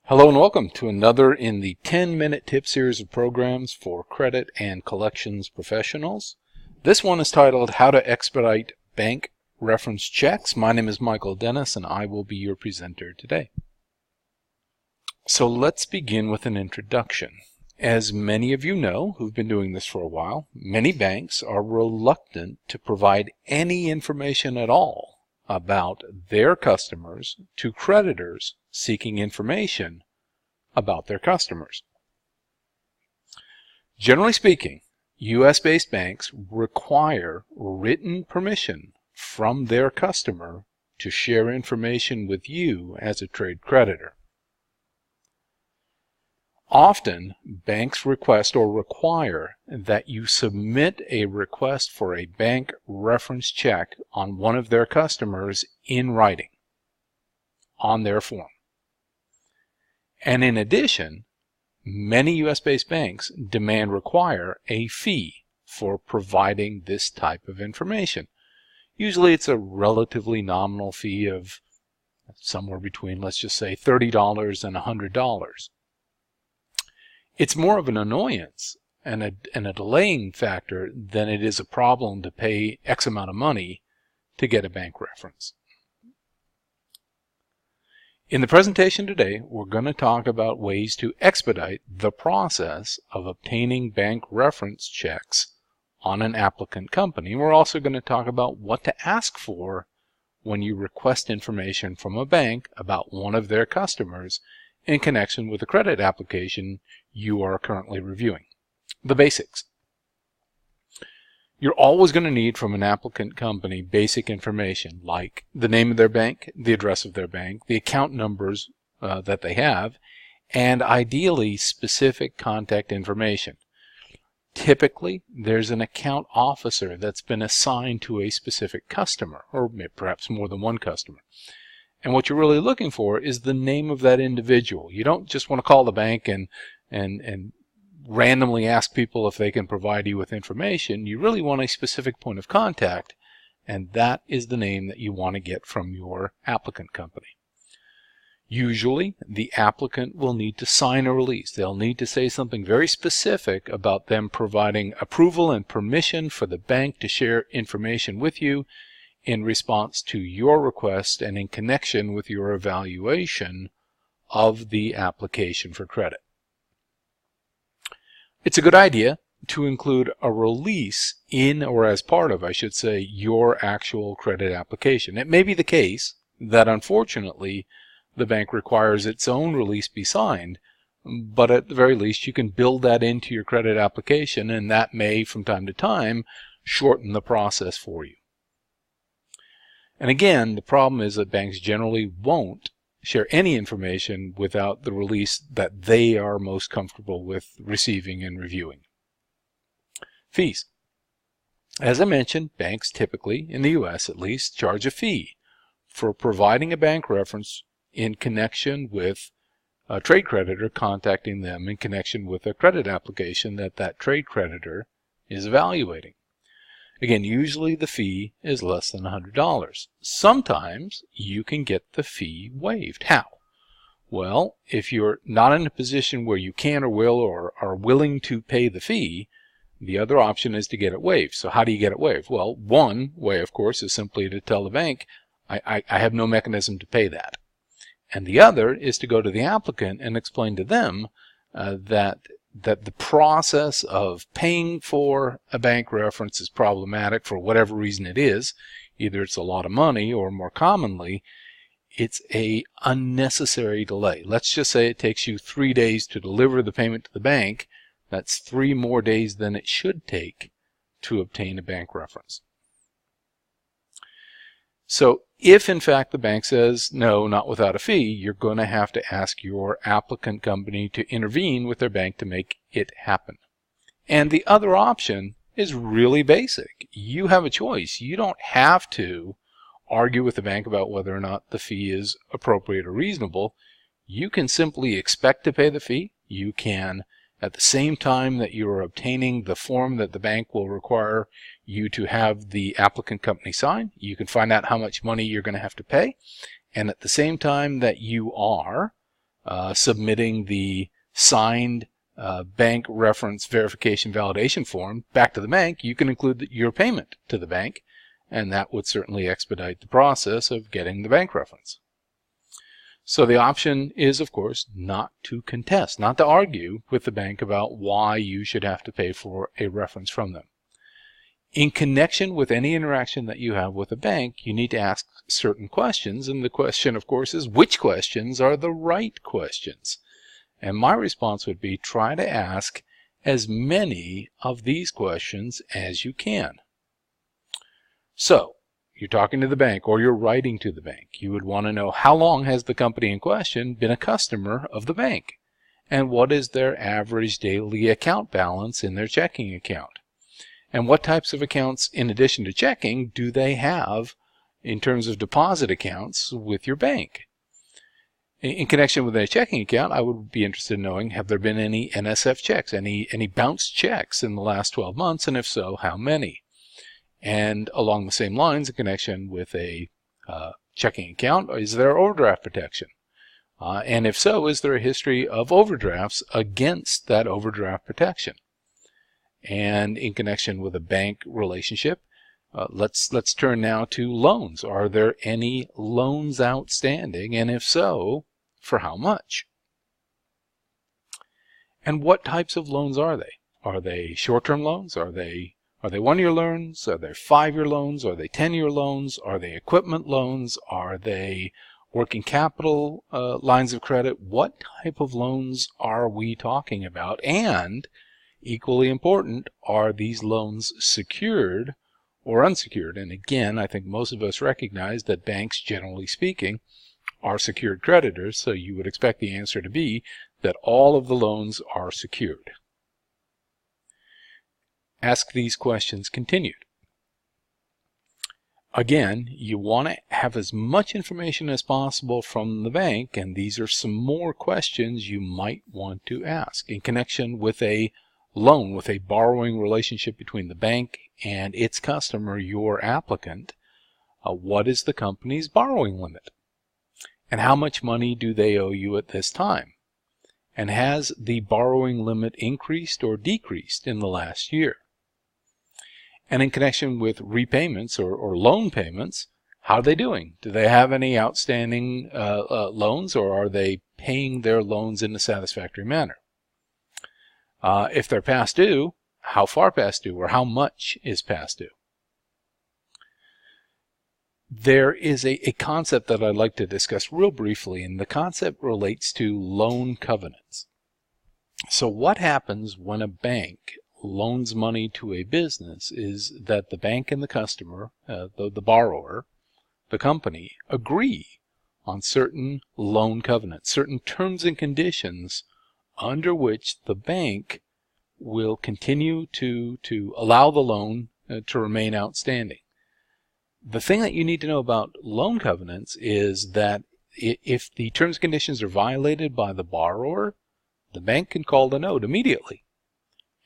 Hello and welcome to another in the 10-minute tip series of programs for credit and collections professionals. This one is titled How to Expedite Bank Reference Checks. My name is Michael Dennis and I will be your presenter today. So let's begin with an introduction. As many of you know who've been doing this for a while, many banks are reluctant to provide any information at all about their customers to creditors seeking information about their customers. Generally speaking, U.S.-based banks require written permission from their customer to share information with you as a trade creditor. Often, banks request or require that you submit a request for a bank reference check on one of their customers in writing on their form. And in addition, many U.S.-based banks require a fee for providing this type of information. Usually it's a relatively nominal fee of somewhere between, let's just say, $30 and $100. It's more of an annoyance and a delaying factor than it is a problem to pay X amount of money to get a bank reference. In the presentation today, we're going to talk about ways to expedite the process of obtaining bank reference checks on an applicant company. We're also going to talk about what to ask for when you request information from a bank about one of their customers in connection with a credit application you are currently reviewing. The basics. You're always going to need from an applicant company basic information like the name of their bank, the address of their bank, the account numbers that they have, and ideally specific contact information. Typically, there's an account officer that's been assigned to a specific customer, or perhaps more than one customer. And what you're really looking for is the name of that individual. You don't just want to call the bank and randomly ask people if they can provide you with information. You really want a specific point of contact, and that is the name that you want to get from your applicant company. Usually, the applicant will need to sign a release. They'll need to say something very specific about them providing approval and permission for the bank to share information with you in response to your request and in connection with your evaluation of the application for credit. It's a good idea to include a release in, or as part of, I should say, your actual credit application. It may be the case that unfortunately the bank requires its own release be signed, but at the very least you can build that into your credit application, and that may from time to time shorten the process for you. And again, the problem is that banks generally won't share any information without the release that they are most comfortable with receiving and reviewing. Fees. As I mentioned, banks typically, in the U.S. at least, charge a fee for providing a bank reference in connection with a trade creditor contacting them in connection with a credit application that trade creditor is evaluating. Again, usually the fee is less than $100. Sometimes you can get the fee waived. How? Well, if you're not in a position where you can or will or are willing to pay the fee, the other option is to get it waived. So how do you get it waived? Well, one way, of course, is simply to tell the bank, I have no mechanism to pay that. And the other is to go to the applicant and explain to them that the process of paying for a bank reference is problematic for whatever reason it is. Either it's a lot of money or more commonly, it's a unnecessary delay. Let's just say it takes you 3 days to deliver the payment to the bank. That's 3 more days than it should take to obtain a bank reference. So if in fact the bank says no, not without a fee, you're going to have to ask your applicant company to intervene with their bank to make it happen. And the other option is really basic. You have a choice. You don't have to argue with the bank about whether or not the fee is appropriate or reasonable. You can simply expect to pay the fee. You can, at the same time that you are obtaining the form that the bank will require you to have the applicant company sign, you can find out how much money you're going to have to pay. And at the same time that you are submitting the signed bank reference verification validation form back to the bank, you can include your payment to the bank, and that would certainly expedite the process of getting the bank reference. So the option is, of course, not to contest, not to argue with the bank about why you should have to pay for a reference from them. In connection with any interaction that you have with a bank, you need to ask certain questions, and the question, of course, is which questions are the right questions? And my response would be, try to ask as many of these questions as you can. So, you're talking to the bank or you're writing to the bank. You would want to know, how long has the company in question been a customer of the bank? And what is their average daily account balance in their checking account? And what types of accounts, in addition to checking, do they have in terms of deposit accounts with your bank? In connection with a checking account, I would be interested in knowing, have there been any NSF checks, any bounced checks in the last 12 months, and if so, how many? And along the same lines, in connection with a checking account, is there overdraft protection? And if so, is there a history of overdrafts against that overdraft protection? And in connection with a bank relationship, let's turn now to loans. Are there any loans outstanding? And if so, for how much? And what types of loans are they? Are they short-term loans? Are they 1-year loans? Are they 5-year loans? Are they 10-year loans? Are they equipment loans? Are they working capital lines of credit? What type of loans are we talking about? And equally important, are these loans secured or unsecured? And again, I think most of us recognize that banks, generally speaking, are secured creditors, so you would expect the answer to be that all of the loans are secured. Ask these questions continued. Again, you want to have as much information as possible from the bank, and these are some more questions you might want to ask in connection with a loan, with a borrowing relationship between the bank and its customer, your applicant. What is the company's borrowing limit? And how much money do they owe you at this time? And has the borrowing limit increased or decreased in the last year? And in connection with repayments or loan payments, how are they doing? Do they have any outstanding loans, or are they paying their loans in a satisfactory manner? If they're past due, how far past due, or how much is past due? There is a concept that I'd like to discuss real briefly, and the concept relates to loan covenants. So what happens when a bank loans money to a business is that the bank and the customer, the borrower, the company, agree on certain loan covenants, certain terms and conditions under which the bank will continue to allow the loan to remain outstanding. The thing that you need to know about loan covenants is that if the terms and conditions are violated by the borrower, the bank can call the note immediately.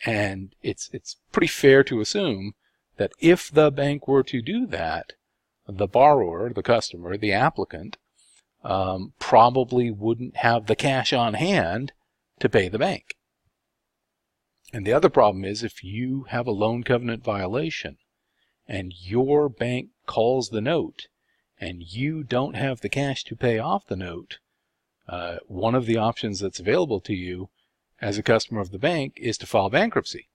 And it's pretty fair to assume that if the bank were to do that, the borrower, the customer, the applicant, probably wouldn't have the cash on hand to pay the bank. And the other problem is, if you have a loan covenant violation and your bank calls the note and you don't have the cash to pay off the note, one of the options that's available to you as a customer of the bank is to file bankruptcy.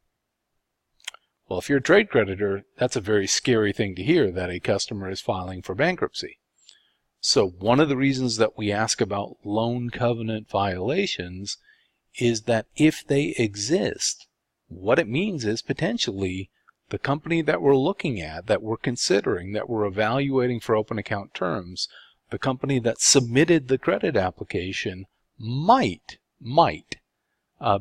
Well, if you're a trade creditor, that's a very scary thing to hear, that a customer is filing for bankruptcy. So one of the reasons that we ask about loan covenant violations is that if they exist, what it means is potentially the company that we're looking at, that we're considering, that we're evaluating for open account terms, the company that submitted the credit application might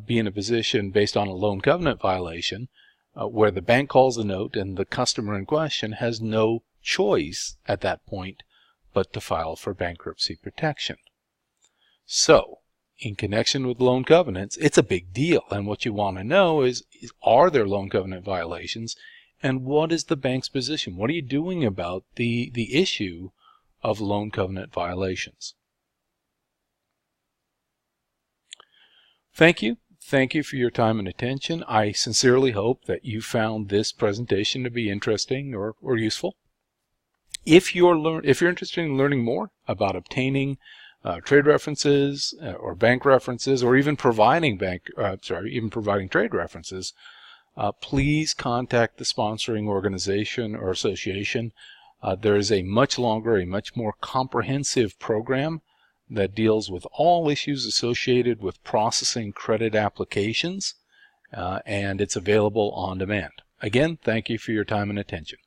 be in a position, based on a loan covenant violation, where the bank calls the note and the customer in question has no choice at that point but to file for bankruptcy protection. So, in connection with loan covenants, it's a big deal, and what you want to know is are there loan covenant violations, and what is the bank's position? What are you doing about the issue of loan covenant violations? Thank you. Thank you for your time and attention. I sincerely hope that you found this presentation to be interesting or useful. If you're interested in learning more about obtaining trade references or bank references, or even providing trade references, please contact the sponsoring organization or association. There is a much longer, a much more comprehensive program that deals with all issues associated with processing credit applications, and it's available on demand. Again, thank you for your time and attention.